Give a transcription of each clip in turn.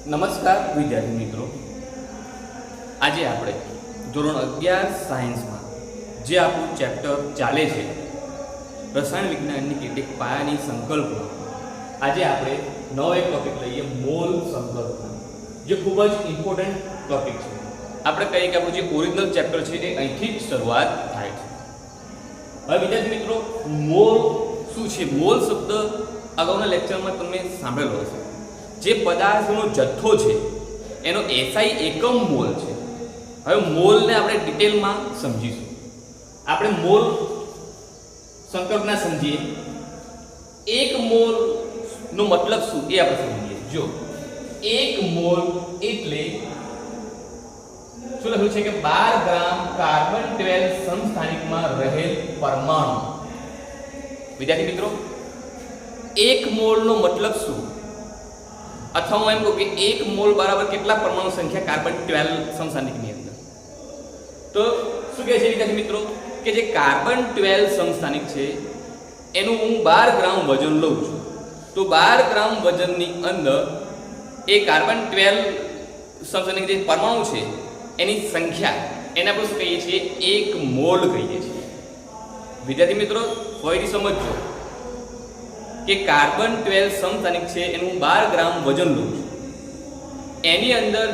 નમસ્કાર વિદ્યાર્થી મિત્રો, આજે આપણે ધોરણ 11 સાયન્સમાં જે આપણું ચેપ્ટર ચાલે છે રસાયણ વિજ્ઞાનની કેટલીક પાયાની સંકલ્પના, આજે આપણે નવો એક ટોપિક લઈએ, મોલ સંકલ્પના, જે ખૂબ જ ઇમ્પોર્ટન્ટ ટોપિક છે. આપણે કહીએ કે આપણું જે ઓરિજિનલ ચેપ્ટર છે એ અહીંથી જ શરૂઆત થાય છે. હવે વિદ્યાર્થી મિત્રો, મોલ શું છે? મોલ શબ્દ અગાઉના લેક્ચરમાં તમે સાંભળેલો હશે. જે પદાર્થનો જથ્થો છે એનો એસઆઈ એકમ મોલ છે. હવે મોલને આપણે ડિટેલમાં સમજીશું. આપણે મોલ સંકલ્પના સમજીએ. એક મોલ નો મતલબ શું એ આપણે સમજીએ. જો એક મોલ એટલે શું લખ્યું છે કે 12 ગ્રામ કાર્બન 12 સમસ્થાનિકમાં રહેલ પરમાણુ. વિદ્યાર્થી મિત્રો, એક મોલનો મતલબ શું? અથવા હું એમ કહું કે એક મોલ બરાબર કેટલા પરમાણુ સંખ્યા કાર્બન 12 સમસ્થાનિકની અંદર? તો શું કહે છે વિદ્યાર્થી મિત્રો કે જે કાર્બન 12 સમસ્થાનિક છે એનું હું 12 ગ્રામ વજન લઉં છું. તો 12 ગ્રામ વજનની અંદર એ કાર્બન 12 સમસ્થાનિક જે પરમાણુ છે એની સંખ્યા, એને આપણે શું કહીએ છીએ? એક મોલ કહીએ છીએ. વિદ્યાર્થી મિત્રો, ફરીથી સમજજો કે કાર્બન 12 સમસ્થાનિક છે એનું 12 ગ્રામ વજન લઉં છું. એની અંદર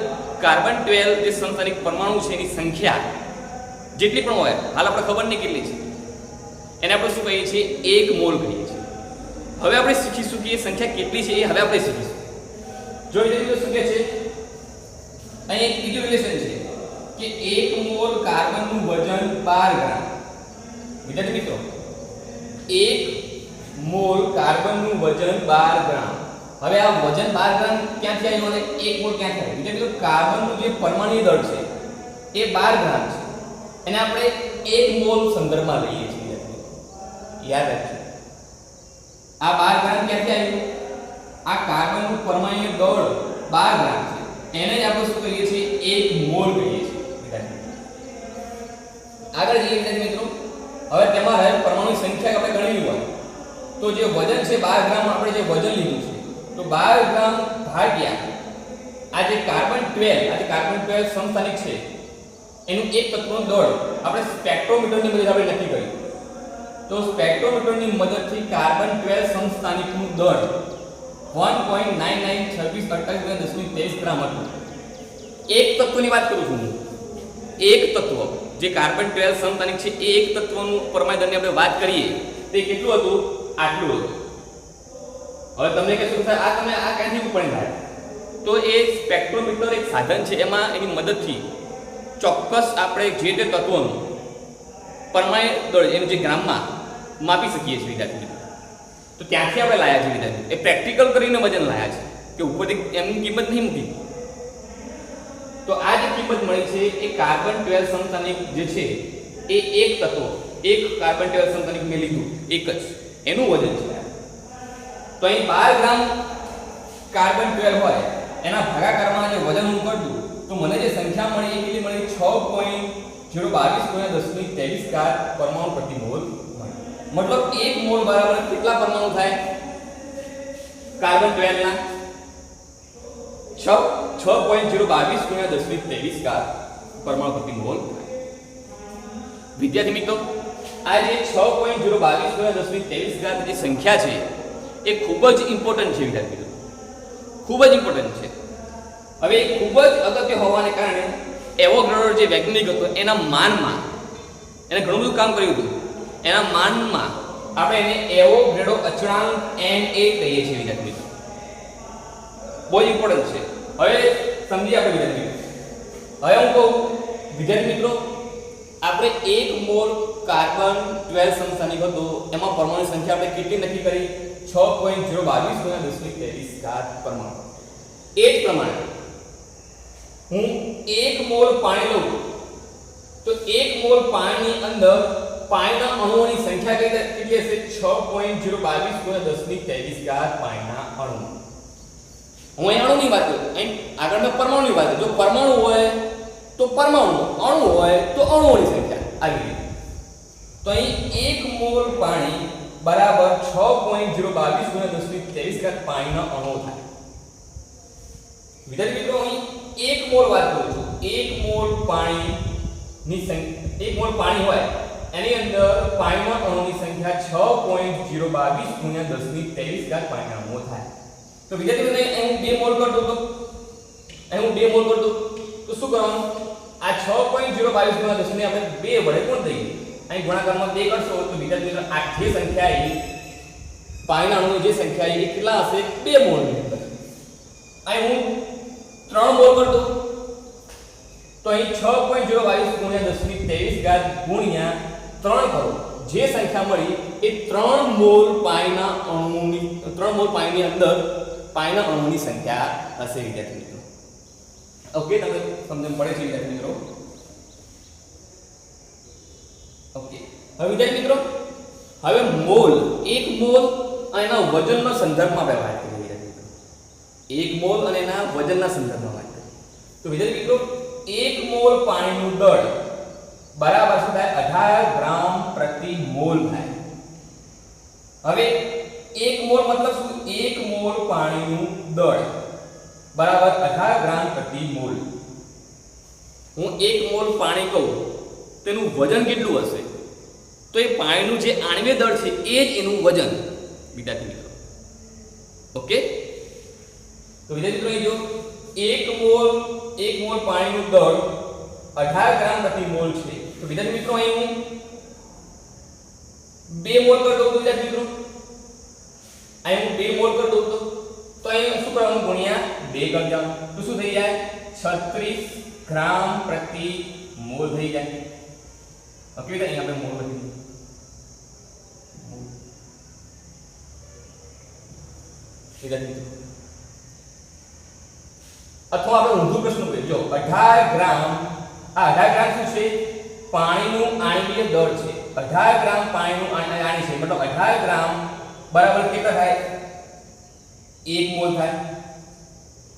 કાર્બન 12 જે સમસ્થાનિક પરમાણુ છે એની સંખ્યા જેટલી પણ હોય, હાલ આપણે ખબર નહીં કેટલી છે, એને આપણે શું કહીએ છીએ? એક મોલ કહીએ છીએ. હવે આપણે શીખીશું કે એ સંખ્યા કેટલી છે, એ હવે આપણે શીખીશું. જો વિદ્યાર્થીઓ શું કહે છે, અહીં એક બીજું રિલેશન છે કે એક મોલ કાર્બનનું વજન 12 ગ્રામ. વિદ્યાર્થી મિત્રો, એક મોલ કાર્બનનું વજન 12 ગ્રામ. હવે આ વજન 12 ગ્રામ ક્યાંથી આવ્યું અને એક મોલ ક્યાંથી આવ્યું? એટલે કે કાર્બનનું જે પરમાણુ દળ છે એ 12 ગ્રામ છે. એને આપણે એક મોલ સંદર્ભમાં લઈએ છીએ. યાદ રાખજો, આ 12 ગ્રામ ક્યાંથી આવ્યું? આ કાર્બનનું પરમાણુ દળ 12 ગ્રામ છે, એને જ આપણે શું કહીએ છીએ? એક મોલ કહીએ છીએ. આગળ જઈએ વિદ્યાર્થી મિત્રો. હવે તેમાં રહેલ પરમાણુની સંખ્યા આપણે ગણવી હોય તો જે વજન છે 12 ગ્રામ, આપણે જે વજન લીધું છે તો 12 ગ્રામ ભાગ્યા આ જે કાર્બન 12, આ જે કાર્બન 12 સમસ્થાનિક છે એનું એક તત્વનું દળ આપણે સ્પેક્ટ્રોમીટરની મદદથી આપણે નક્કી કર્યું. તો સ્પેક્ટ્રોમીટરની મદદથી કાર્બન 12 સમસ્થાનિકનું દળ 1.992648 ગ્રામ હતું. એક તત્વની વાત કરું છું હું. એક તત્વ જે કાર્બન 12 સમસ્થાનિક છે એ એક તત્વનું પરમાણુ દળની આપણે વાત કરીએ તે કેટલું હતું? આટલું હતું. હવે તમને કહેશો કે આ તમે આ ક્યાંથી ઉપડી લાવ્યા? તો એ સ્પેક્ટ્રોમીટર એક સાધન છે, એમાં એની મદદથી ચોક્કસ આપણે જે તે તત્વોનું પરમાણુ દળ એનું જે ગ્રામમાં માપી શકીએ છીએ વિદ્યાર્થી મિત્રો. તો ત્યાંથી આપણે લાયા છે વિદ્યાર્થી. એ પ્રેક્ટિકલ કરીને વજન લાયા છે કે ઉપરથી એમની કિંમત નહીં મૂકી. તો આ જે કિંમત મળી છે એ કાર્બન 12 સમસ્થાનિક જે છે એ એક તત્વ, એક કાર્બન 12 સમસ્થાનિક મેં લીધું, એક જ એનું વજન છે. તો અહીં 12 ગ્રામ કાર્બન 12 હોય એના ભાગાકારમાં જે વજન હું કરું તો મને જે સંખ્યા મળી એ કેટલી મળી? 6.022 પરમાણુ પ્રતિ મોલ મળી. મતલબ એક મોલ બરાબર કેટલા પરમાણુ થાય કાર્બન 12 ના? 6.022 પરમાણુ પ્રતિ મોલ થાય. વિદ્યાર્થી મિત્રો, આ જે 6.022 જે સંખ્યા છે એ ખૂબ જ ઇમ્પોર્ટન્ટ છે વિદ્યાર્થી મિત્રો, ખૂબ જ ઇમ્પોર્ટન્ટ છે. હવે એ ખૂબ જ અગત્ય હોવાને કારણે એવોગાડ્રો જે વૈજ્ઞાનિક હતો એના માનમાં એને ઘણું બધું કામ કર્યું હતું. એના માનમાં આપણે એને એવોગાડ્રો અચળાંક Na કહીએ છીએ વિદ્યાર્થી મિત્રો. બહુ ઇમ્પોર્ટન્ટ છે. હવે સમજીએ આપણે વિદ્યાર્થી મિત્રો. હવે હું કહું વિદ્યાર્થી મિત્રો, આપણે એક મોલ કાર્બન 12 સમસ્થાનિક હતો એમાં પરમાણુ સંખ્યા આપણે કેટલી નક્કી કરી? 6.022 પરમાણુ. એ જ પ્રમાણે હું એક મોલ પાણી લઉં તો એક મોલ પાણીની અંદર પાણીના અણુઓની સંખ્યા કેટલી હશે? 6.022 પાણીના અણુ. હું અહીં અણુની વાત કરું, અહીં આગળ મેં પરમાણુની વાત કરું. જો પરમાણુ હોય તો પરમાણુ, અણુ હોય તો અણુઓની સંખ્યા આવી રીતે. તો અહીં એક મોલ પાણી બરાબર 6.022 ગુણ્યા 1023 પાણીના અણુ થાય. વિદ્યાર્થી મિત્રો અહીં 1 મોલ વાત કરું છું. 1 મોલ પાણીની સંખ્યા 1 મોલ પાણી હોય એની અંદર પાણીના અણુની સંખ્યા 6.022 ગુણ્યા 1023 પાણીના અણુ થાય. તો વિદ્યાર્થી મિત્રો અહીં 2 મોલ કરી દઉં તો અહીં હું 2 મોલ કરી દઉં તો શું કરવાનું? આ 6.022 ગુણ્યા 10 ને આપણે 2 વડે ગુણ દઈએ. અહીં ગુણાકારમાં 2 કરશો તો વિદ્યાર્થી મિત્રો આ જે સંખ્યા એ પાણીના અણુની જે સંખ્યા એ કેટલા હશે? 2 મોલ ની અંદર. અહીં હું 3 મોલ કરી દઉં તો અહીં 6.022 ગુણ્યા 1023 ગુણ્યા 3 કરો. જે સંખ્યા મળી એ 3 મોલ પાણીના અણુની 3 મોલ પાણીની અંદર પાણીના અણુની સંખ્યા હશે વિદ્યાર્થી મિત્રો. ઓકે, તમને સમજણ પડે છે વિદ્યાર્થી મિત્રો? ઓકે, હવે વિદ્યાર્થી મિત્રો હવે મોલ 1 મોલ અને એના વજનના સંદર્ભમાં આપણે વાત કરીએ વિદ્યાર્થી મિત્રો. 1 મોલ અને એના વજનના સંદર્ભમાં વાત કરીએ તો વિદ્યાર્થી મિત્રો 1 મોલ પાણીનું દળ બરાબર શું થાય? 18 ગ્રામ પ્રતિ મોલ થાય. હવે 1 મોલ મતલબ શું? 1 મોલ પાણીનું દળ બરાબર 18 ગ્રામ પ્રતિ મોલ. હું 1 મોલ પાણી કહું તેનું વજન કેટલું હશે? તો એ પાણીનું જે આણ્વિય દળ છે એ જ એનું વજન વિદ્યાર્થી મિત્રો. ઓકે, તો વિદ્યાર્થી મિત્રો જો 1 મોલ પાણીનું દળ 18 ગ્રામ પ્રતિ મોલ છે. તો વિદ્યાર્થી મિત્રો અહીં હું 2 મોલ કરી દઉં તો વિદ્યાર્થી મિત્રો અહીં હું 2 મોલ કરી દઉં તો અહીં શું કરવાનું? ગુણ્યા 2 કરી દેવાનું. તો શું થઈ જાય? 36 ગ્રામ પ્રતિ મોલ થઈ જાય. ઓકે, તો અહીં આપણે મોલ લખી દઈએ. અથવા આપણે ઊંધું પ્રશ્ન કરીએ. જો 18 ગ્રામ આ 18 ગ્રામ શું છે? પાણીનું આણ્વિય દળ છે. 18 ગ્રામ પાણીનું આણ્વિય છે મતલબ 18 ગ્રામ બરાબર કેટલા થાય? 1 મોલ થાય.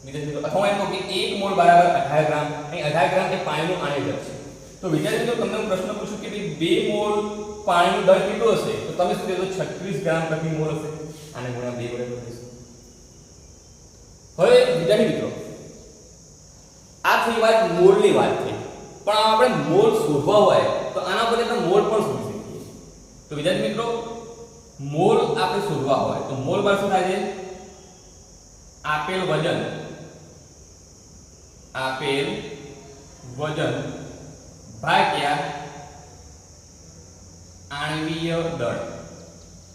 વિદ્યાર્થી મિત્રો અથવા એમ કહો કે 1 મોલ બરાબર 18 ગ્રામ. અહીં 18 ગ્રામ એ પાણીનું આણ્વિય દળ છે. તો વિદ્યાર્થી મિત્રો તમને હું પ્રશ્ન પૂછું કે ભાઈ 2 મોલ પાણીનું દળ કેટલું હશે? તો તમે શું કહેશો? 36 ગ્રામ પ્રતિ મોલ હશે. આને ગુણ્યા 2 વડે કરીશું. હવે વિદ્યાર્થી મિત્રો આ થઈ વાત મોલની વાત થઈ, પણ આપણે મોલ શોધવા હોય તો આના પર આપણે મોલ પણ શોધી શકીએ. તો વિદ્યાર્થી મિત્રો મોલ આપણે શોધવા હોય તો મોલ પર શું થાય છે? આપેલ વજન ભાગ્યા આણ્વિય દળ.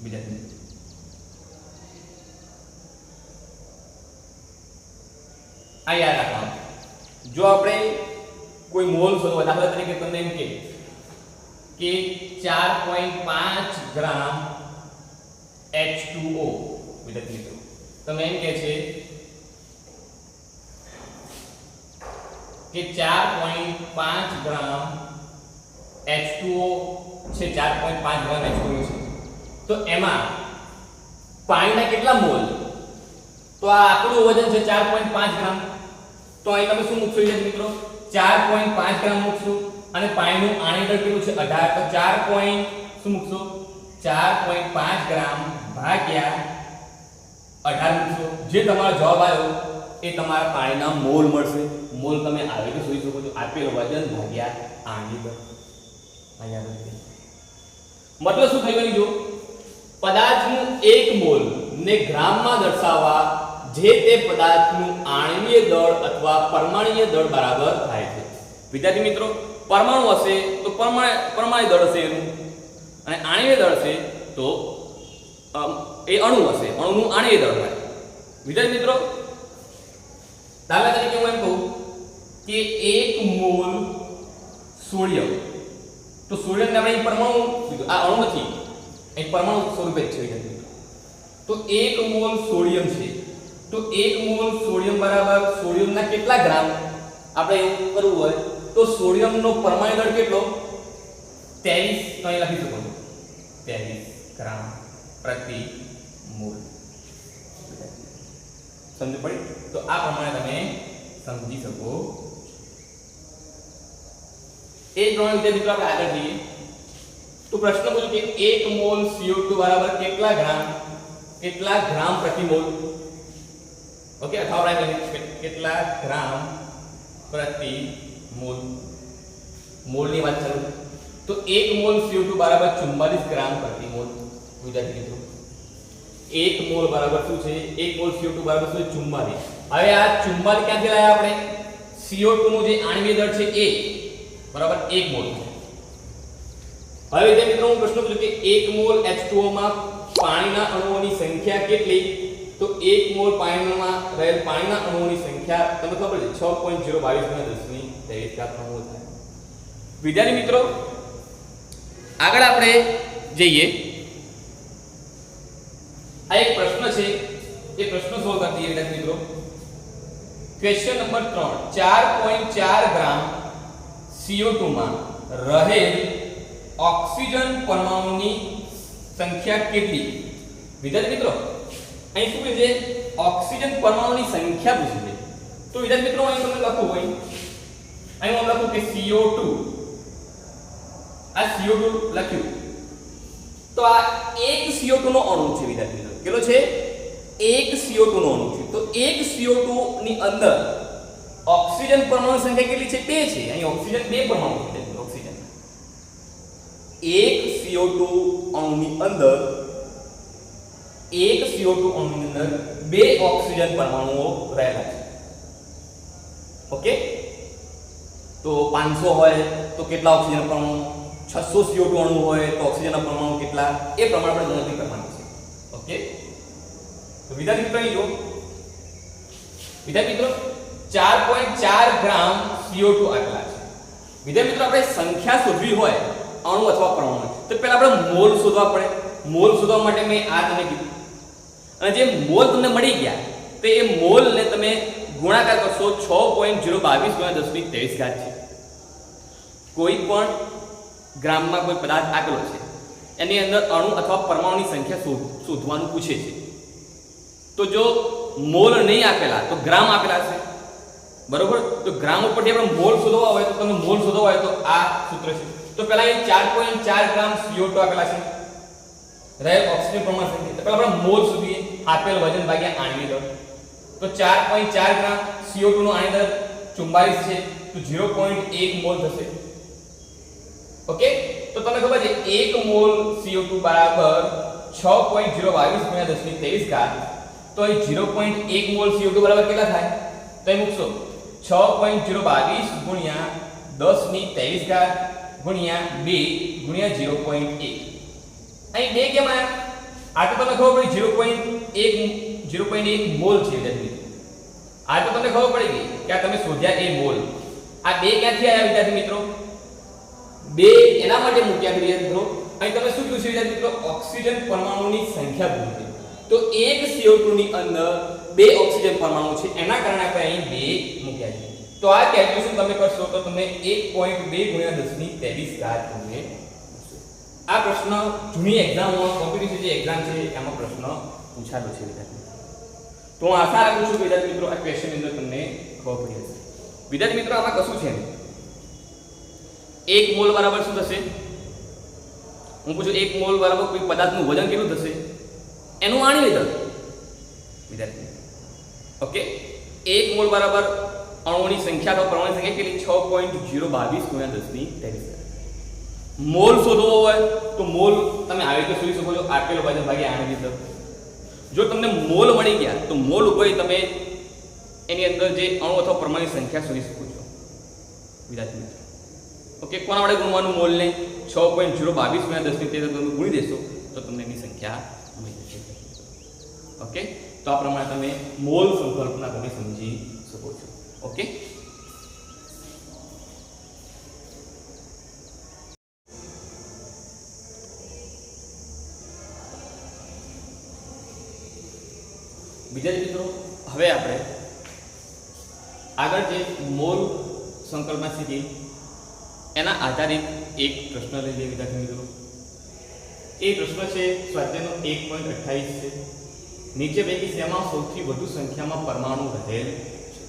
વિદ્યાર્થી આ યાદ રાખવાનું. જો આપણે કોઈ મોલ શોધવા, દાખલા તરીકે તમને એમ કે 4.5 ગ્રામ H2O વિદ્યાર્થી મિત્રો તમે એમ કહે છે કે 4.5 ગ્રામ H2O છે. 4.5 ગ્રામ H2O છે તો એમાં પાણીના કેટલા મોલ? તો આ આપણું વજન છે 4.5 ગ્રામ. તો અહીં તમે શું મૂકશો વિદ્યાર્થી મિત્રો? 4.5 ગ્રામ મૂકશો અને પાણીનું આણ્વિય દળ કેટલું છે? 18. તો 4. શું મૂકશો? 4.5 ગ્રામ ભાગ્યા 18 મૂકશો. જે તમારો જવાબ આવ્યો એ તમારા પાણીના મોલ મળશે. મોલ તમે આવી રીતે શોધી શકો છો. આપેલ વજન ભાગ્યા આણ્વિય દળ. અહીંયા મતલબ શું થઈ ગયું? જો પદાર્થનું 1 મોલ ને ગ્રામમાં દર્શાવવા જે તે પદાર્થનું આણ્વિય દળ અથવા પરમાણ્વીય દળ બરાબર થાય છે. વિદ્યાર્થી મિત્રો પરમાણુ હશે તો પરમાણ્વીય દળ હશે એનું, અને આણ્વિય દળ છે તો એ અણુ હશે, અણુનું આણ્વિય દળ થાય. વિદ્યાર્થી મિત્રો દાખલા તરીકે હું એમ કહું કે 1 મોલ સોડિયમ, તો સોડિયમને આપણે પરમાણુ લીધું, આ અણુ નથી, અહીં પરમાણુ સ્વરૂપે જ છે વિદ્યાર્થી મિત્રો. તો 1 મોલ સોડિયમ છે તો 1 મોલ સોડિયમ બરાબર સોડિયમના કેટલા ગ્રામ? આપણે એવું કરવું હોય તો સોડિયમનો પરમાણુ દળ કેટલો? 23. તો અહીં લખી શકો છો 23 ગ્રામ પ્રતિ મોલ. સમજ પડી? તો આ પ્રમાણે તમે સમજી શકો. એ પ્રમાણે વિદ્યાર્થી મિત્રો આપણે આગળ જઈએ. તો પ્રશ્ન પૂછ્યું કે 1 મોલ CO2 બરાબર કેટલા ગ્રામ પ્રતિ મોલ. ઓકે, અથવા આપણે કેટલા ગ્રામ પ્રતિ મોલ. મોલની વાત ચાલુ. તો 1 મોલ CO2 બરાબર 44 ગ્રામ પ્રતિ મોલ. વિદ્યાર્થી મિત્રો 1 મોલ બરાબર શું છે? 1 મોલ CO2 બરાબર શું છે? 44. હવે આ 44 ક્યાંથી લાવ્યા આપણે? CO2 નું જે આણ્વિક દળ છે એ બરાબર 1 મોલ છે. હવે વિદ્યાર્થી મિત્રો હું પ્રશ્ન પૂછું કે 1 મોલ H2O માં પાણીના અણુઓની સંખ્યા કેટલી? તો 1 મોલ પાણીમાં રહેલ પાણીના અણુઓની સંખ્યા તમને ખબર છે 6.022 × 1023 અણુઓ થાય. વિદ્યાર્થી મિત્રો આગળ આપણે જઈએ. આ એક પ્રશ્ન છે, એ પ્રશ્ન સોલ્વ કરી દઈએ વિદ્યાર્થી મિત્રો. ક્વેશ્ચન નંબર 3 4.4 ગ્રામ CO2 માં રહેલ ઓક્સિજન પરમાણુની સંખ્યા કેટલી? વિદ્યાર્થી મિત્રો અહીં શું છે? ઓક્સિજન પરમાણુની સંખ્યા પૂછી છે. તો વિદ્યાર્થી મિત્રો અહીં તમને લખવું હોય, અહીં હું લખું કે CO2, આ CO2 લખ્યું તો આ એક CO2 નો અણુ છે વિદ્યાર્થી મિત્રો. કેટલો છે? એક CO2 નો અણુ છે. તો એક CO2 ની અંદર ઓક્સિજન પરમાણુની સંખ્યા કેટલી છે? 2 છે. અહીં ઓક્સિજન 2 પરમાણુ છે. ઓક્સિજન એક CO2 અણુની અંદર એક CO2 અણુની અંદર 2 ઓક્સિજન પરમાણુઓ રહેલા છે. ઓકે, તો 500 હોય તો કેટલા ઓક્સિજન પરમાણુ? 600 CO2 અણુ હોય તો ઓક્સિજનના પરમાણુ કેટલા? એ પ્રમાણે આપણે ગણતરી કરવાની છે. ઓકે, તો વિદ્યાર્થી મિત્રો અહીં જો વિદ્યાર્થી મિત્રો 4.4 ગ્રામ CO2 આટલા છે. વિદ્યાર્થી મિત્રો આપણે સંખ્યા શોધવી હોય અણુ અથવા પરમાણુ તો પહેલા આપણે મોલ શોધવા પડે. મોલ શોધવા માટે મેં આ તમને કીધું, અને જે મોલ તમને મળી ગયા તો એ મોલને તમે ગુણાકાર કરશો 6.022 × 1023 છે. કોઈ પણ ગ્રામમાં કોઈ પદાર્થ આપેલો છે એની અંદર અણુ અથવા પરમાણુની સંખ્યા શોધવાનું પૂછે છે. તો જો મોલ નહીં આપેલા તો ગ્રામ આપેલા છે, બરોબર? તો ગ્રામ ઉપરથી આપણે મોલ શોધવા હોય તો તમે મોલ શોધવા હોય તો આ સૂત્ર છે. તો પહેલા અહીં 4.4 ગ્રામ CO2 આપેલા છે, રહેલ ઓક્સિજન પરમાણુ સંખ્યા. તો પહેલા આપણે મોલ શોધીએ, આપેલ વજન ભાગ્યા આણ્વિક દળ. તો 4.4 ગ્રામ CO2 નો આણ્વિક દળ 44 છે, તો 0.1 મોલ થશે. ઓકે, તો તમને ખબર છે 1 મોલ CO2 બરાબર 6.022 × 1023. તો અહીં 0.1 મોલ CO2 બરાબર કેટલા થાય? તો અહીં મૂકશો 6.022 × 1023 ગુણ્યા 2 ગુણ્યા 0.1. અહીં 2 કેમ આયા? આ તો તમને ખબર પડી 0.1 મોલ છે વિદ્યાર્થી. આ તો તમને ખબર પડી ગઈ કે આ તમે શોધ્યા એ મોલ. આ 2 ક્યાંથી આવ્યા વિદ્યાર્થી મિત્રો? 2 એના માટે મૂક્યા વિદ્યાર્થી મિત્રો. અહીં તમે શું પૂછ્યું વિદ્યાર્થી મિત્રો? ઓક્સિજન પરમાણુની સંખ્યા પૂછી. તો એક CO2 ની અંદર 2 ઓક્સિજન પરમાણુ છે, એના કારણે આપણે અહીં 2 મૂક્યા છે. તો આ કેલ્ક્યુલેશન તમે કરશો તો તમને 1.2 × 1023 તમને. આ પ્રશ્ન જૂની એક્ઝામમાં કોમ્પિટિટિવ જે એક્ઝામ છે એમાં પ્રશ્ન પૂછાયો છે વિદ્યાર્થી. તો હું આશા રાખું છું વિદ્યાર્થી મિત્રો આ ક્વેશ્ચન અંદર તમને ખબર પડી હશે. વિદ્યાર્થી મિત્રો આમાં કશું છે નહીં. 1 મોલ બરાબર શું થશે? હું પૂછું 1 મોલ બરાબર કોઈ પદાર્થનું વજન કેટલું થશે? એનું આણ્વિક દળ વિદ્યાર્થી. ઓકે, 1 મોલ બરાબર અણુઓની સંખ્યા તો પરમાણુની સંખ્યા કેટલી? 6.022 × 1023. મોલ શોધવો હોય તો મોલ તમે આવી રીતે શોધી શકો છો, આપેલો વજન ભાગ્યા આણ્વિક દળ. જો તમને મોલ મળી ગયા તો મોલ ઉપર તમે એની અંદર જે અણુ અથવા પરમાણુની સંખ્યા શોધી શકો છો વિદ્યાર્થી મિત્રો. ઓકે, કોના વડે ગુણવાનું? મોલને 6.022 × 1023 તમે ગુણી દેશો તો તમને એની સંખ્યા મળી જશે. ઓકે, તો આ પ્રમાણે તમે મોલ સંકલ્પના તમે સમજી શકો છો. ઓકે, વિદ્યાર્થી મિત્રો હવે આપણે આગળ જે મોલ સંકલ્પના શીખી એના આધારિત એક પ્રશ્ન લઈ લઈએ વિદ્યાર્થી મિત્રો. એ પ્રશ્ન છે સ્વાધ્યાયનો 1.28 છે. નીચે પૈકી શેમાં સૌથી વધુ સંખ્યામાં પરમાણુ રહેલ છે?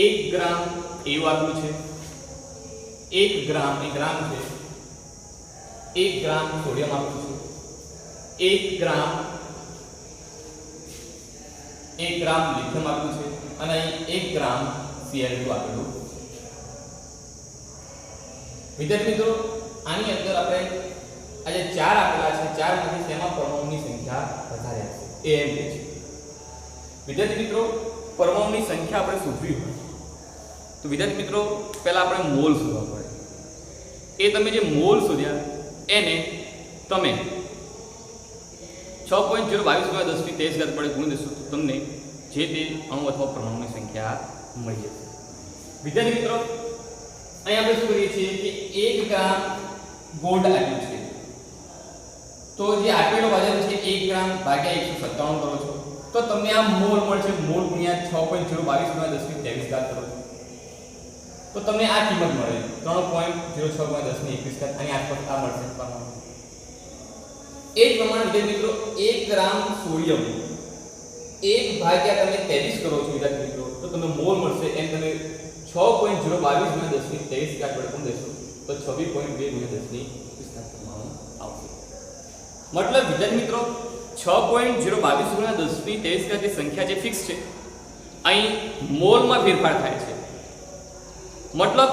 1 ગ્રામ એવું આપ્યું છે. 1 ગ્રામ એ ગ્રામ છે. 1 ગ્રામ સોડિયમ આપું છું, 1 ગ્રામ લિથિયમ આપું છે અને અહીં 1 ગ્રામ Cl2 આપેલું. વિદ્યાર્થી મિત્રો, આની અંદર આપણે આ જે 4 આપેલા છે, 4 માંથી તેમાં પરમાણુની સંખ્યા વધારે હશે એ એમ છે. વિદ્યાર્થી મિત્રો, પરમાણુની સંખ્યા આપણે શોધવી હોય તો વિદ્યાર્થી મિત્રો પહેલા આપણે મોલ શોધવા પડે. એ તમે જે મોલ શોધ્યા એને તમે 6.022 × 10⁻³ વડે ગુણી દેશો તો તમને જે તે અણુ અથવા પરમાણુની સંખ્યા મળી જશે. વિદ્યાર્થી મિત્રો, અહીં આપણે શું કરીએ છીએ કે 1 ગ્રામ ગોલ્ડ આપ્યું છે, તો જે આપેલો વજન છે 1 ગ્રામ ભાગ્યા 197 કરો છો તો તમને આ મોલ મળશે. મોલ ગુણ્યા 6.022 × 10⁻23 કરો છો તો તમને આ કિંમત મળે 3.06 × 10⁻21 આની આસપાસ આ મળશે પરમાણુ. એ જ પ્રમાણે વિદ્યાર્થી મિત્રો 1 ગ્રામ સોડિયમ 1 ભાગ્યા તમે 23 કરો છો વિદ્યાર્થી મિત્રો તો તમને મોલ મળશે. એમ તમે 6.022 × 10⁻23 વડે ગુણ દેશો તો 26.2 × 10⁻23 પરમાણુ આવશે. મતલબ વિદ્યાર્થી મિત્રો 6.022 × 10⁻23 જે સંખ્યા જે ફિક્સ છે, અહીં મોલમાં ફેરફાર થાય છે. મતલબ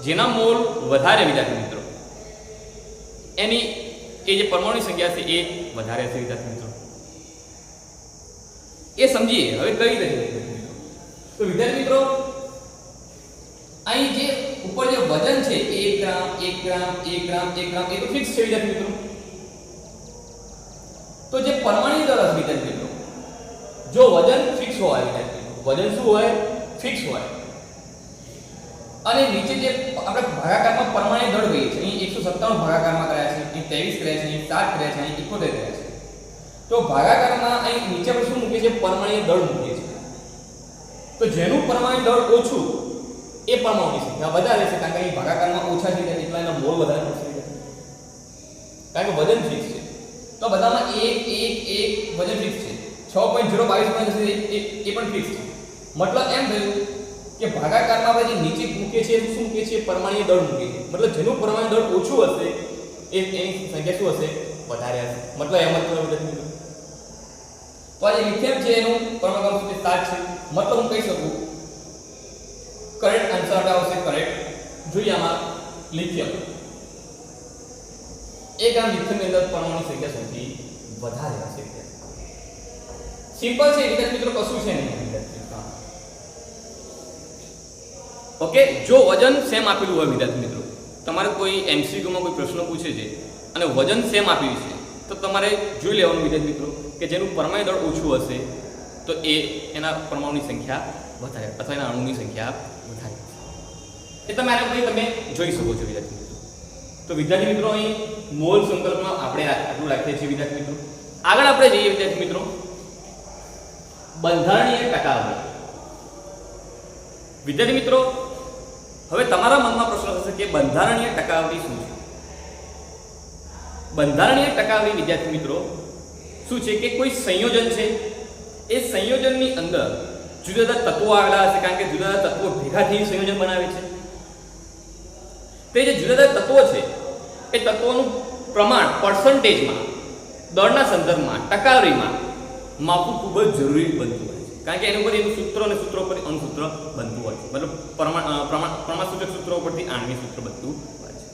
જેના મોલ વધારે વિદ્યાર્થી મિત્રો એની એ જે પરમાણુની સંખ્યા છે એ વધારે હશે વિદ્યાર્થી મિત્રો. એ સમજીએ હવે કઈ રીતે. તો વિદ્યાર્થી મિત્રો અહીં જે ઉપર જે વજન છે 1 ગ્રામ 1 ગ્રામ 1 ગ્રામ 1 ગ્રામ એ તો ફિક્સ છે વિદ્યાર્થી મિત્રો. તો જે પરમાણુ દળ હશે વિદ્યાર્થી મિત્રો, જો વજન ફિક્સ હોય વિદ્યાર્થી મિત્રો, વજન શું હોય? ફિક્સ હોય અને નીચે જે આપણે ભાગાકારમાં પરમાણુ દળ ગઈ છે, અહીં 197 ભાગાકારમાં કર્યા છે, અહીં 23 કર્યા છે, અહીં 7 કર્યા છે, અહીં 71 કર્યા છે. તો ભાગાકારમાં અહીં નીચે આપણે શું મૂકીએ છીએ? પરમાણુ દળ મૂકીએ છીએ. તો જેનું પરમાણુ દળ ઓછું એ પરમાણુની સંખ્યા વધારે છે, કારણ કે અહીં ભાગાકારમાં ઓછા છે એટલે એનો મોલ વધારે મળશે, કારણ કે વજન ફિક્સ છે. તો બધામાં 1 1 1 વજન ફિક્સ છે. 6.022 એ પણ ફિક્સ છે. મતલબ એમ થયું કે ભાગાકારમાં આપણે જે નીચે મૂકીએ છીએ શું મૂકીએ છીએ? પરમાણુ દળ મૂકીએ છીએ. મતલબ જેનું પરમાણુ દળ ઓછું હશે એની સંખ્યા શું હશે? વધારે હશે. મતલબ એમ જ થયું. તો આ જે લિથિયમ છે એનું પરમાણુ દળ 7 છે. મતલબ હું કહી શકું કરેક્ટ આન્સર આવશે કરેક્ટ. જોઈએ આમાં લિથિયમ 1 ગ્રામ લિથિયમની અંદર પરમાણુની સંખ્યા સૌથી વધારે હશે. સિમ્પલ છે વિદ્યાર્થી મિત્રો, કશું છે નહીં. ઓકે, જો વજન સેમ આપેલું હોય વિદ્યાર્થી મિત્રો, તમારે કોઈ એમસીક્યુમાં કોઈ પ્રશ્ન પૂછે છે અને વજન સેમ આપ્યું છે તો તમારે જોઈ લેવાનું વિદ્યાર્થી મિત્રો કે જેનું પરમાણુ દળ ઓછું હશે તો એના પરમાણુની સંખ્યા વધારે અથવા એના અણુની સંખ્યા વધારે. એ તમારે તમે જોઈ શકો છો વિદ્યાર્થી મિત્રો. તો વિદ્યાર્થી મિત્રો અહીં મોલ સંકલ્પમાં આપણે આટલું રાખીએ છીએ વિદ્યાર્થી મિત્રો. આગળ આપણે જઈએ વિદ્યાર્થી મિત્રો બંધારણીય ટકાવારી. વિદ્યાર્થી મિત્રો હવે તમારા મનમાં પ્રશ્ન થશે કે બંધારણીય ટકાવારી શું છે? બંધારણીય ટકાવારી વિદ્યાર્થી મિત્રો શું છે કે કોઈ સંયોજન છે, એ સંયોજનની અંદર જુદા જુદા તત્વો આવેલા હશે, કારણ કે જુદા જુદા તત્વો ભેગા થઈને સંયોજન બનાવે છે. તે જે જુદા જુદા તત્વો છે એ તત્વોનું પ્રમાણ પર્સન્ટેજમાં, દળના સંદર્ભમાં, ટકાવારીમાં માપવું ખૂબ જ જરૂરી બનતું હોય છે, કારણ કે એના ઉપર એનું સૂત્ર અને સૂત્રો પર અણુસૂત્ર બનતું હોય છે. મતલબ પ્રમાણસૂચક સૂત્રો ઉપરથી આણ્વિક સૂત્ર બનતું હોય છે.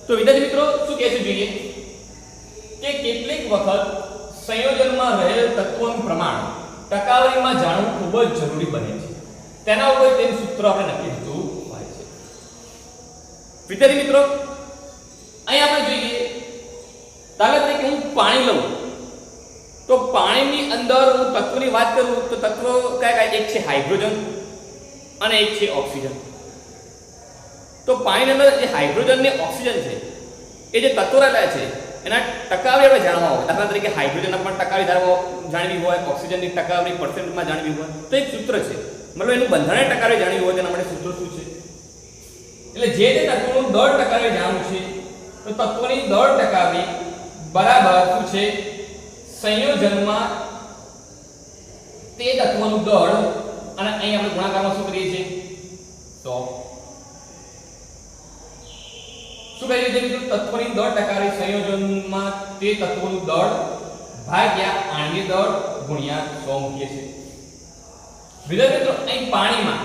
તો વિદ્યાર્થી મિત્રો શું કહેશું જોઈએ કે કેટલીક વખત સંયોજનમાં રહેલ તત્વોનું પ્રમાણ ટકાવારીમાં જાણવું ખૂબ જ જરૂરી બને છે. તેના ઉપર તેનું સૂત્ર આપણે નક્કી થતું હોય છે. વિદ્યાર્થી મિત્રો અહીં આપણે જોઈએ દાખલા તરીકે હું પાણી લઉં તો પાણીની અંદર હું તત્વની વાત કરું તો તત્વો કયા એક છે હાઇડ્રોજન અને એક છે ઓક્સિજન. તો પાણીની અંદર જે હાઇડ્રોજન ને ઓક્સિજન છે એ જે તત્વો રહેલા છે એના ટકાવારી આપણે જાણવા હોય. દાખલા તરીકે હાઇડ્રોજનના પણ ટકાવારી જાણવી હોય, ઓક્સિજનની ટકાવારી પર્સન્ટમાં જાણવી હોય તો એક સૂત્ર છે. મતલબ એનું બંધારણીય ટકાવારી જાણવી હોય તેના માટે સૂત્ર શું છે? એટલે જે તે તત્વોનું દળ ટકાવારી જાણવું છે તો તત્વોની દળ ટકાવારી બરાબર શું છે? સંયોજનમાં તે તત્વોનું દળ અને અહીં આપણે ગુણાકારમાં શું કરીએ છીએ? તો શું કહે છે મિત્રો? તત્વની દળ ટકાવારી સંયોજનમાં તે તત્વોનું દળ ભાગ્યા આણ્વીય દળ ગુણ્યા 100 મૂકીએ છીએ. વિદ્યાર્થી મિત્રો અહીં પાણીમાં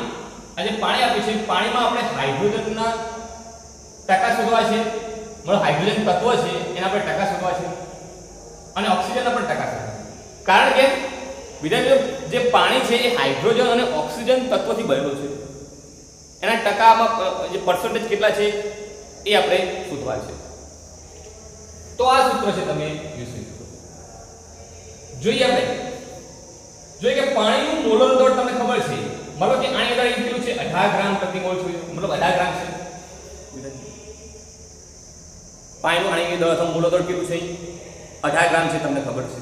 આજે પાણી આપ્યું છે, પાણીમાં આપણે હાઇડ્રોજનના ટકા શોધવા છે, મતલબ હાઇડ્રોજન તત્વ છે એના આપણે ટકા શોધવા છે અને ઓક્સિજનના પણ ટકા શોધવા. કારણ કે વિદ્યાર્થીઓ જે પાણી છે એ હાઇડ્રોજન અને ઓક્સિજન તત્વથી બનેલું છે, એના ટકામાં જે પર્સન્ટેજ કેટલા છે એ આપણે શોધવા છે. તો આ સૂત્ર છે, તમે યુઝ કરી શકો. જોઈએ કે પાણીનું મોલર દળ તમને ખબર છે, મતલબ કે આની અંદર કેટલું છે 18 ગ્રામ પ્રતિ મોલ છે, મતલબ 18 ગ્રામ છે. પાણીનું આણ્વિક દળ અથવા મોલર દળ કેટલું છે? 18 ગ્રામ છે, તમને ખબર છે.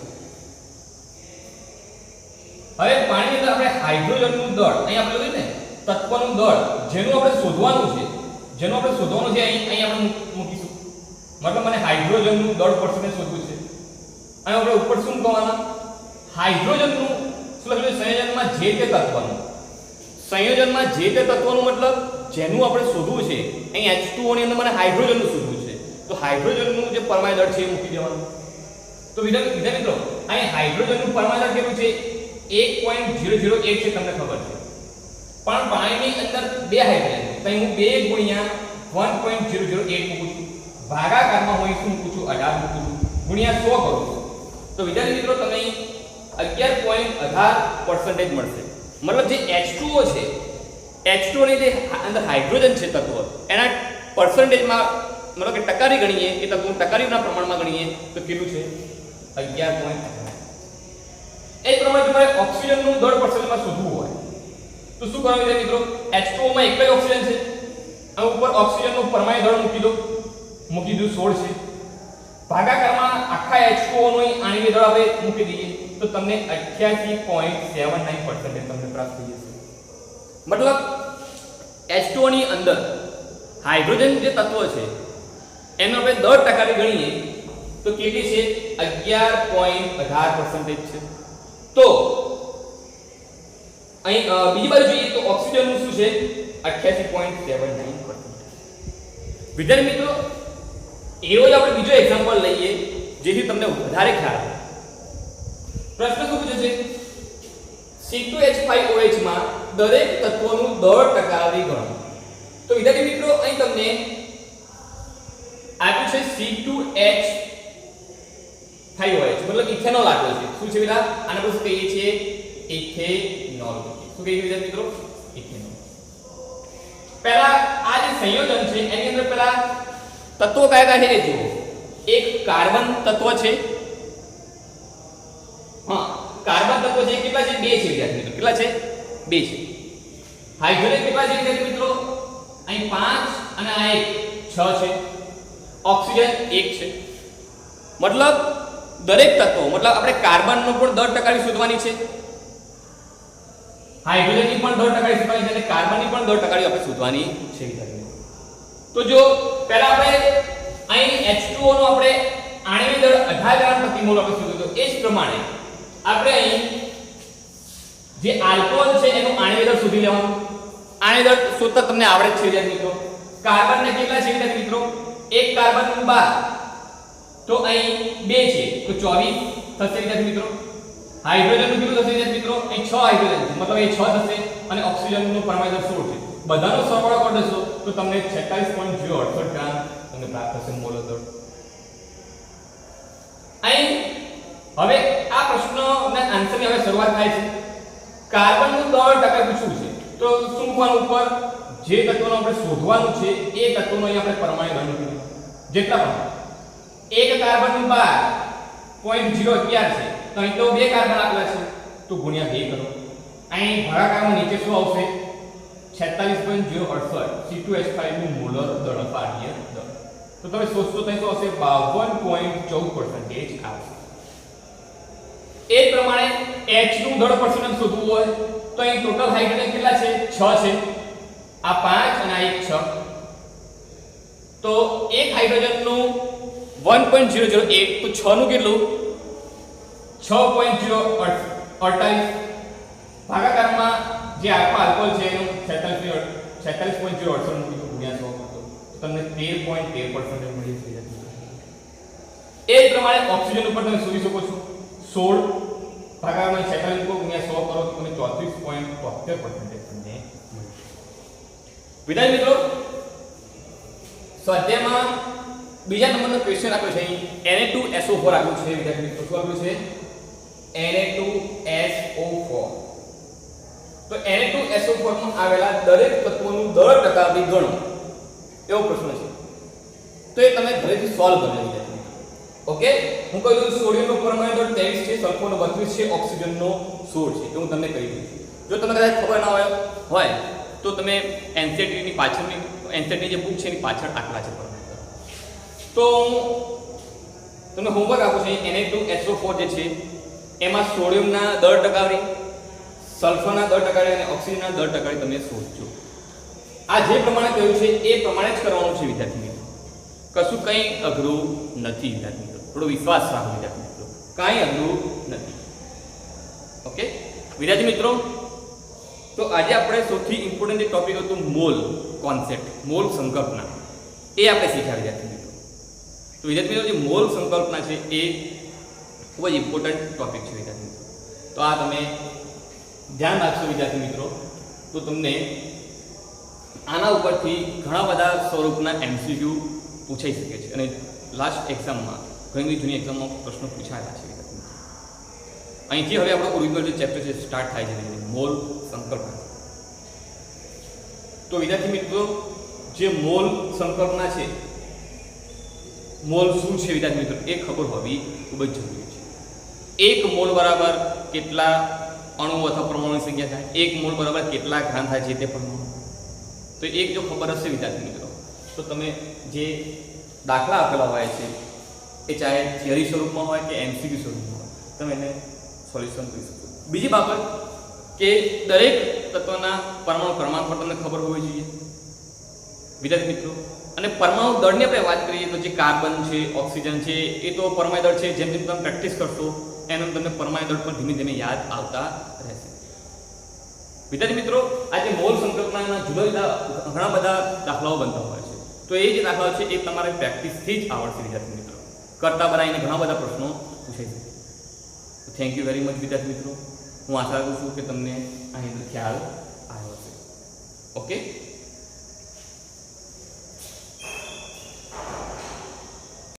હવે પાણીની અંદર આપણે હાઇડ્રોજનનું દળ અહીં આપણે લઈએ ને તત્વનું દળ જેનું આપણે શોધવાનું છે અહીં આપણે મૂકીશું. મતલબ મને હાઇડ્રોજનનું દળ પર્સન્ટેજ શોધવું છે અને આપણે ઉપર શું મૂકવાના? હાઇડ્રોજનનું સંયોજનમાં જે તે તત્વનું મતલબ જેનું આપણે શોધવું છે. અહીં H2O ની અંદર મને હાઇડ્રોજનનું શોધવું છે, તો હાઇડ્રોજનનું જે પરમાણુ દળ છે એ મૂકી દેવાનું. તો વિદ્યાર્થી મિત્રો અહીં હાઇડ્રોજનનું પરમાણુ દળ કેટલું છે? 1.008 છે, તમને ખબર છે. પણ પાણીની અંદર બે હાઇડ્રોજન તો હું 2 ગુણ્યા 1.008 મૂકું છું, ભાગાકારમાં હું શું મૂકું છું? 18 મૂકું છું, ગુણ્યા 100 કરું છું. તો વિદ્યાર્થી મિત્રો તમને 11.18% મળશે. મતલબ જે H2O છે, H2O ની જે અંદર હાઇડ્રોજન છે તત્વ, એના પર્સન્ટેજમાં મતલબ કે ટકારી ગણીએ કે તત્વનું ટકારીના પ્રમાણમાં ગણીએ તો કેટલું છે? 11.18. એ પ્રમાણે તમારે ઓક્સિજનનું દળ પર્સન્ટેજમાં શોધવું હોય તો શું કરવાનું છે મિત્રો? H2O માં એક જ ઓક્સિજન છે અને ઉપર ઓક્સિજનનું પરમાણુ દળ મૂકી દઉં 16 છે, ભાગાકારમાં આખા H2O નું આણ્વિક દળ આપણે મૂકી દઈએ તો તમને 88.79% તમને પ્રાપ્ત થઈ જશે. મતલબ H2O ની અંદર હાઇડ્રોજન જે તત્વ છે એનો આપણે દળ ટકારી ગણીએ તો કેટલી છે? 11.18% છે. તો અહીં બીજી બાજુ જોઈએ તો ઓક્સિજનનું શું છે? 88.79%. વિદ્યાર્થી મિત્રો એવો જ આપણે બીજો એક્ઝામ્પલ લઈએ જેથી તમને વધારે ખ્યાલ આવે. પ્રશ્ન શું પૂછે છે? C2H5OH માં દરેક તત્વનું દળ ટકાવારી ગણો. તો વિદ્યાર્થી મિત્રો અહીં તમને આપ્યું છે C2H5OH મતલબ ઇથેનોલ આપ્યો છે. શું છે બેટા? આને આપણે શું કહીએ છીએ? ઇથેનોલ. શું કહીએ વિદ્યાર્થી મિત્રો? ઇથેનોલ. પહેલા આ જે સંયોજન છે એની અંદર પહેલા તત્વો કયા છે એ જુઓ. એક કાર્બન તત્વ છે, હા કાર્બન તત્વ છે, કેટલા છે? 2 છે વિદ્યાર્થી મિત્રો. કેટલા છે? 2 છે. હાઇડ્રોજન કેટલા છે વિદ્યાર્થી મિત્રો? અહીં 5 અને આ 1 6 છે. ઓક્સિજન 1 છે. મતલબ દરેક તત્વો મતલબ આપણે કાર્બનનો પણ દળ ટકારી શોધવાની છે, હાઇડ્રોજનની પણ દળ ટકારી શોધવાની છે અને કાર્બનની પણ દળ ટકારી આપણે શોધવાની છે. તો જો પહેલા આપણે અહીં H2O નો આપણે આણ્વિક દળ 18 ગ્રામ પ્રતિ મોલ આપણે શોધ્યું તો એ જ પ્રમાણે આપણે અહીં જે આલ્કોહોલ છે એનું આણ્વિક દળ શોધી લેવાનું. આણ્વિક દળ શોધતા તમને આવડે જ છે વિદ્યાર્થી મિત્રો. કાર્બનને કેટલા છે વિદ્યાર્થી મિત્રો? એક કાર્બન 12 તો અહીં 2 છે તો 24 થશે વિદ્યાર્થી મિત્રો. હાઇડ્રોજનનું કેટલું થશે વિદ્યાર્થી મિત્રો? અહીં 6 હાઇડ્રોજન છે મતલબ એ 6 થશે અને ઓક્સિજનનું પરમાણુ દળ 16 છે. બધાનો સરવાળો કરી દેશો તો તમને 46.068 ગ્રામ તમને પ્રાપ્ત થશે મોલર દળ. અહીં હવે આ પ્રશ્નના આન્સરની હવે શરૂઆત થાય છે. કાર્બનનું દળ ટકા પૂછવું છે તો શું મૂકવાનું ઉપર? જે તત્વનો આપણે શોધવાનું છે એ તત્વનો અહીં આપણે પરમાણુ દળ મૂકીશું. જેટલા પણ એક કાર્બનનું 12.011 છે તો અહીં તો 2 કાર્બન આપેલા છે તો ગુણ્યા 2 કરો. અહીં ભાગાકારમાં નીચે શું આવશે? 46.068 C2H5 નું મોલર દળ પાડીય દળ. તો તમે સોચો તો શું આવશે? 52.14% આવશે. એ જ પ્રમાણે H નું દળ પર્સન્ટેજ શોધવું હોય તો અહીં ટોટલ હાઇડ્રોજન કેટલા છે? 6 છે. આ 5 અને આ 1 6. તો એક હાઇડ્રોજનનું 1.008 તો 6 નું કેટલું? 6.048 ભાગાકારમાં જે આલ્કોહોલ છે એનું 46.068 મૂકીશું ગુણ્યા 100 કરતો તમને 13.13% મળી છે વિદ્યાર્થી મિત્રો। એ જ પ્રમાણે ઓક્સિજન ઉપર તમે શોધી શકો છો 16 ભાગાકાર સેકન્ડ કો ગુણ્યા 100 કરો તો તમને 34.73% તમને મળે। વિદ્યાર્થી મિત્રો સ્વાધ્યાયમાં બીજા નંબરનો ક્વેશ્ચન આપ્યો છે Na2SO4 આપ્યું છે વિદ્યાર્થી મિત્રો। શું આપ્યું છે? Na2SO4। તો Na2SO4 માં આવેલા દરેક તત્વોનું દળ ટકાવારી ગણો એવો પ્રશ્ન છે। તો એ તમે ઘરેથી સોલ્વ કરી લેજો ઓકે। હું કહી દઉં સોડિયમનો પરમાણુ દળ 23 છે, સલ્ફરનો 32 છે, ઓક્સિજનનો 16 છે, હું તમને કહી દઉં। જો તમને કદાચ ખબર ના હોય તો તમે એનસીઈઆરટી ની પાછળની એનસીઈઆરટી જે બુક છે એની પાછળ આટલા છે પરમાણુ દળ। તો તમને હોમવર્ક આપું છું Na2SO4 જે છે એમાં સોડિયમના દળ ટકાવારી, સલ્ફરના દળ ટકાવારી અને ઓક્સિજનના દળ ટકાવારી તમે શોધજો। આ જે પ્રમાણે કહ્યું છે એ પ્રમાણે જ કરવાનું છે વિદ્યાર્થી મિત્રો। કશું કંઈ અઘરું નથી વિદ્યાર્થી મિત્રો। થોડો વિશ્વાસ રાખો વિદ્યાર્થી મિત્રો, કાંઈ અઘરું નથી ઓકે વિદ્યાર્થી મિત્રો। તો આજે આપણે સૌથી ઇમ્પોર્ટન્ટ જે ટોપિક હતું મોલ કોન્સેપ્ટ, મોલ સંકલ્પના, એ આપણે શીખ્યા વિદ્યાર્થી મિત્રો। તો વિદ્યાર્થી મિત્રો જે મોલ સંકલ્પના છે એ ખૂબ જ ઇમ્પોર્ટન્ટ ટોપિક છે વિદ્યાર્થી મિત્રો। તો આ તમે ધ્યાન રાખશો વિદ્યાર્થી મિત્રો તો તમને આના ઉપરથી ઘણા બધા સ્વરૂપના એમસીક્યુ પૂછાઈ શકે છે અને લાસ્ટ એક્ઝામમાં ઘણી જૂની એક્ઝામમાં પ્રશ્નો પૂછાયેલા છે વિદ્યાર્થી મિત્રો। અહીંથી હવે આપણો ઓરિજિનલ જે ચેપ્ટર છે સ્ટાર્ટ થાય છે મોલ સંકલ્પના। તો વિદ્યાર્થી મિત્રો જે મોલ સંકલ્પના છે, મોલ શું છે વિદ્યાર્થી મિત્રો એ ખબર હોવી ખૂબ જ જરૂરી છે। એક મોલ બરાબર કેટલા અણુ અથવા પરમાણુની સંખ્યા થાય, એક મોલ બરાબર કેટલા ગ્રામ થાય છે તે પરમાણુ। તો એક જો ખબર હશે વિદ્યાર્થી મિત્રો તો તમે જે દાખલા આપેલા હોય છે એ ચાહે થિયરી સ્વરૂપમાં હોય કે એમસીક્યુ સ્વરૂપમાં હોય તમે એને સોલ્યુશન કરી શકો। બીજી બાબત કે દરેક તત્વના પરમાણુ ક્રમાંક પર તમને ખબર હોવી જોઈએ વિદ્યાર્થી મિત્રો। અને પરમાણુ દળની આપણે વાત કરીએ તો જે કાર્બન છે, ઓક્સિજન છે એ તો પરમાણુ દળ છે, જેમ જેમ તમે પ્રેક્ટિસ કરશો એમ તમને પરમાણુ દળ પણ ધીમે ધીમે યાદ આવતા રહેશે વિદ્યાર્થી મિત્રો। આજે મોલ સંકલ્પનાના જુદા જુદા ઘણા બધા દાખલાઓ બનતા હોય છે, તો એ જે દાખલાઓ છે એ તમારે પ્રેક્ટિસથી જ આવડશે વિદ્યાર્થી મિત્રો। કરતા બનાવીને ઘણા બધા પ્રશ્નો પૂછાઈ શકે। થેન્ક યુ વેરી મચ વિદ્યાર્થી મિત્રો। હું આશા રાખું છું કે તમને અહીં ખ્યાલ આવ્યો હશે ઓકે।